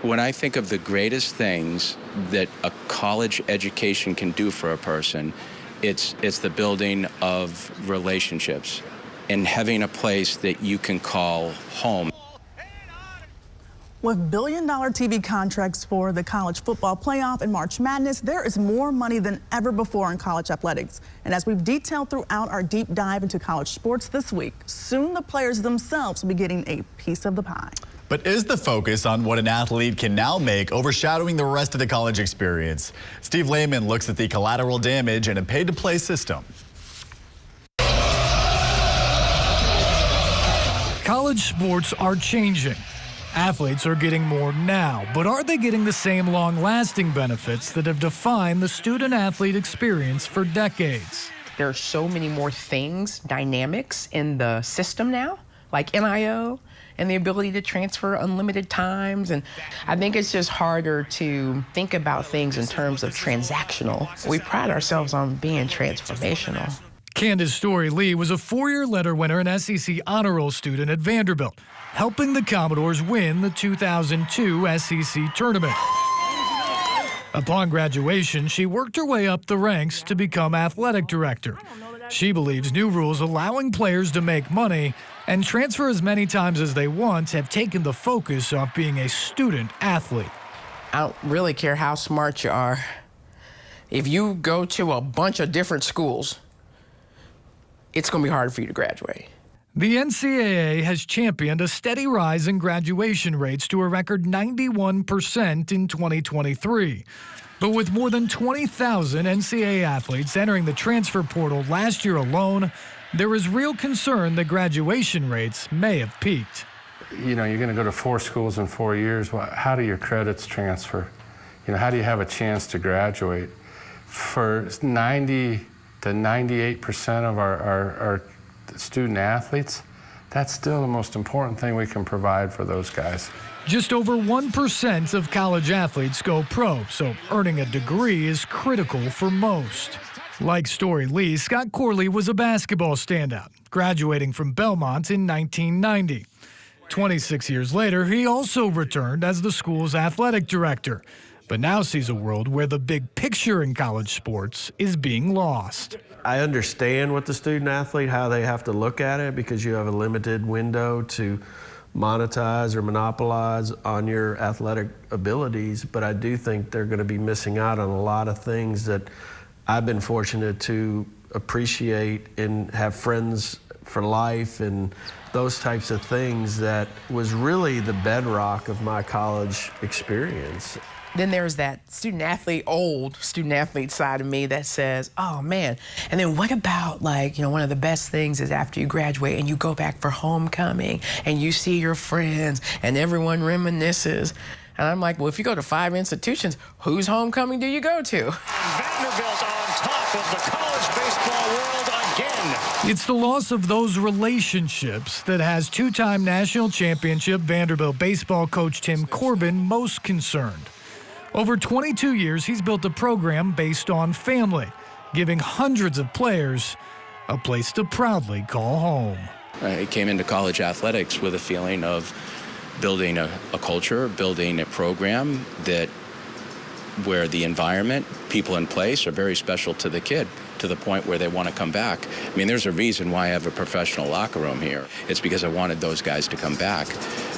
When I think of the greatest things that a college education can do for a person, it's the building of relationships and having a place that you can call home. With billion-dollar TV contracts for the college football playoff and March Madness, there is more money than ever before in college athletics. And as we've detailed throughout our deep dive into college sports this week, soon the players themselves will be getting a piece of the pie. But is the focus on what an athlete can now make overshadowing the rest of the college experience? Steve Lehman looks at the collateral damage in a pay-to-play system. College sports are changing. Athletes are getting more now, but are they getting the same long-lasting benefits that have defined the student-athlete experience for decades? There are so many more things, dynamics in the system now, like NIO and the ability to transfer unlimited times. And I think it's just harder to think about things in terms of transactional. We pride ourselves on being transformational. Candace Story-Lee was a four-year letter winner and SEC honor roll student at Vanderbilt, helping the Commodores win the 2002 SEC tournament. Upon graduation, she worked her way up the ranks to become athletic director. She believes new rules allowing players to make money and transfer as many times as they want have taken the focus off being a student athlete. I don't really care how smart you are. If you go to a bunch of different schools, it's going to be hard for you to graduate. The NCAA has championed a steady rise in graduation rates to a record 91% in 2023. But with more than 20,000 NCAA athletes entering the transfer portal last year alone, there is real concern that graduation rates may have peaked. You know, you're going to go to 4 schools in 4 years. Well, how do your credits transfer? You know, how do you have a chance to graduate? For 90 to 98% of our student athletes, that's still the most important thing we can provide for those guys. Just over 1% of college athletes go pro, so earning a degree is critical for most. Like Story-Lee, Scott Corley was a basketball standout, graduating from Belmont in 1990. 26 years later, he also returned as the school's athletic director, but now sees a world where the big picture in college sports is being lost. I understand what the student athlete, how they have to look at it, because you have a limited window to monetize or monopolize on your athletic abilities, but I do think they're going to be missing out on a lot of things that I've been fortunate to appreciate and have friends for life and those types of things that was really the bedrock of my college experience. Then there's that old student athlete side of me that says, oh man, and then what about, like, you know, one of the best things is after you graduate and you go back for homecoming and you see your friends and everyone reminisces. And I'm like, well, if you go to 5 institutions, whose homecoming do you go to? Vanderbilt on top of the college baseball world again. It's the loss of those relationships that has two-time national championship Vanderbilt baseball coach Tim Corbin most concerned. Over 22 years, he's built a program based on family, giving hundreds of players a place to proudly call home. I came into college athletics with a feeling of building a culture, building a program where the environment, people in place are very special to the kid, to the point where they want to come back. I mean, there's a reason why I have a professional locker room here. It's because I wanted those guys to come back.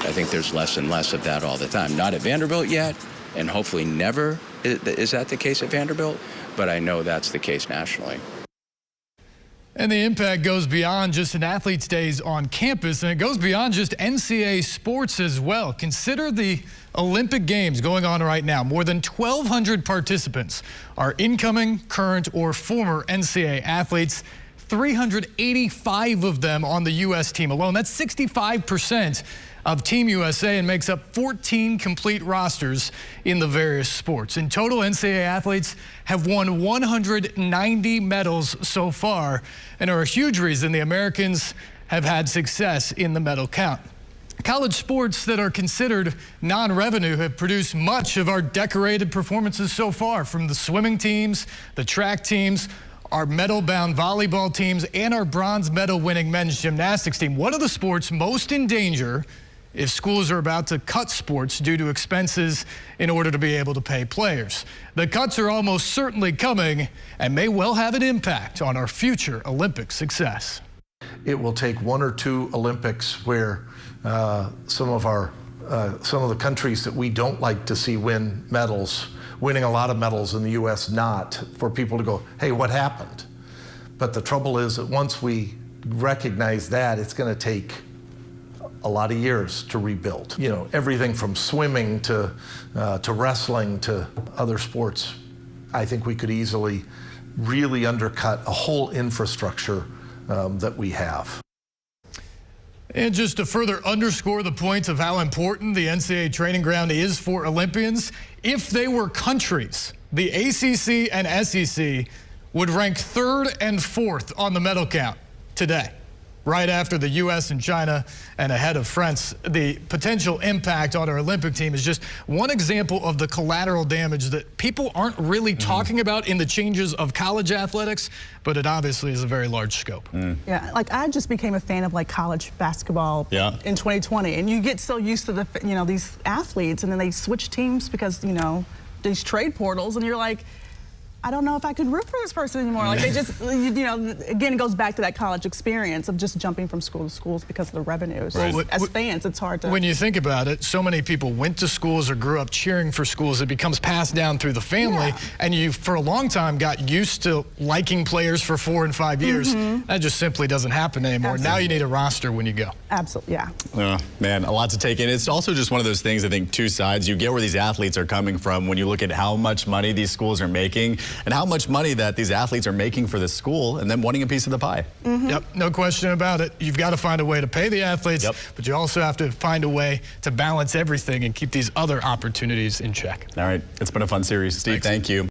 I think there's less and less of that all the time. Not at Vanderbilt yet, and hopefully never is that the case at Vanderbilt, but I know that's the case nationally. And the impact goes beyond just an athlete's days on campus, and it goes beyond just NCAA sports as well. Consider the Olympic Games going on right now. More than 1,200 participants are incoming, current, or former NCAA athletes. 385 of them on the U.S. team alone. That's 65% of Team USA and makes up 14 complete rosters in the various sports. In total, NCAA athletes have won 190 medals so far and are a huge reason the Americans have had success in the medal count. College sports that are considered non-revenue have produced much of our decorated performances so far, from the swimming teams, the track teams, our medal-bound volleyball teams, and our bronze medal-winning men's gymnastics team. One of the sports most in danger if schools are about to cut sports due to expenses in order to be able to pay players. The cuts are almost certainly coming and may well have an impact on our future Olympic success. It will take 1 or 2 Olympics where some of the countries that we don't like to see win medals, winning a lot of medals in the U.S. not, for people to go, hey, what happened? But the trouble is that once we recognize that, it's going to take a lot of years to rebuild. You know, everything from swimming to wrestling to other sports. I think we could easily really undercut a whole infrastructure that we have. And just to further underscore the point of how important the NCAA training ground is for Olympians, if they were countries, the ACC and SEC would rank 3rd and 4th on the medal count today, right after the U.S. and China and ahead of France. The potential impact on our Olympic team is just one example of the collateral damage that people aren't really talking about in the changes of college athletics, but it obviously is a very large scope. Yeah, like I just became a fan of like college basketball in 2020, and you get so used to the, you know, these athletes, and then they switch teams because, you know, these trade portals, and you're like, I don't know if I could root for this person anymore. Like they just, you know, again, it goes back to that college experience of just jumping from school to schools because of the revenues. Right. As fans, it's hard to. When you think about it, so many people went to schools or grew up cheering for schools. It becomes passed down through the family, and you, for a long time, got used to liking players for 4 and 5 years. That just simply doesn't happen anymore. Absolutely. Now you need a roster when you go. Absolutely, yeah. Man, a lot to take in. It's also just one of those things, I think, two sides. You get where these athletes are coming from when you look at how much money these schools are making and how much money that these athletes are making for the school and then wanting a piece of the pie. Yep, no question about it. You've got to find a way to pay the athletes, but you also have to find a way to balance everything and keep these other opportunities in check. All right, it's been a fun series. Steve, thank you.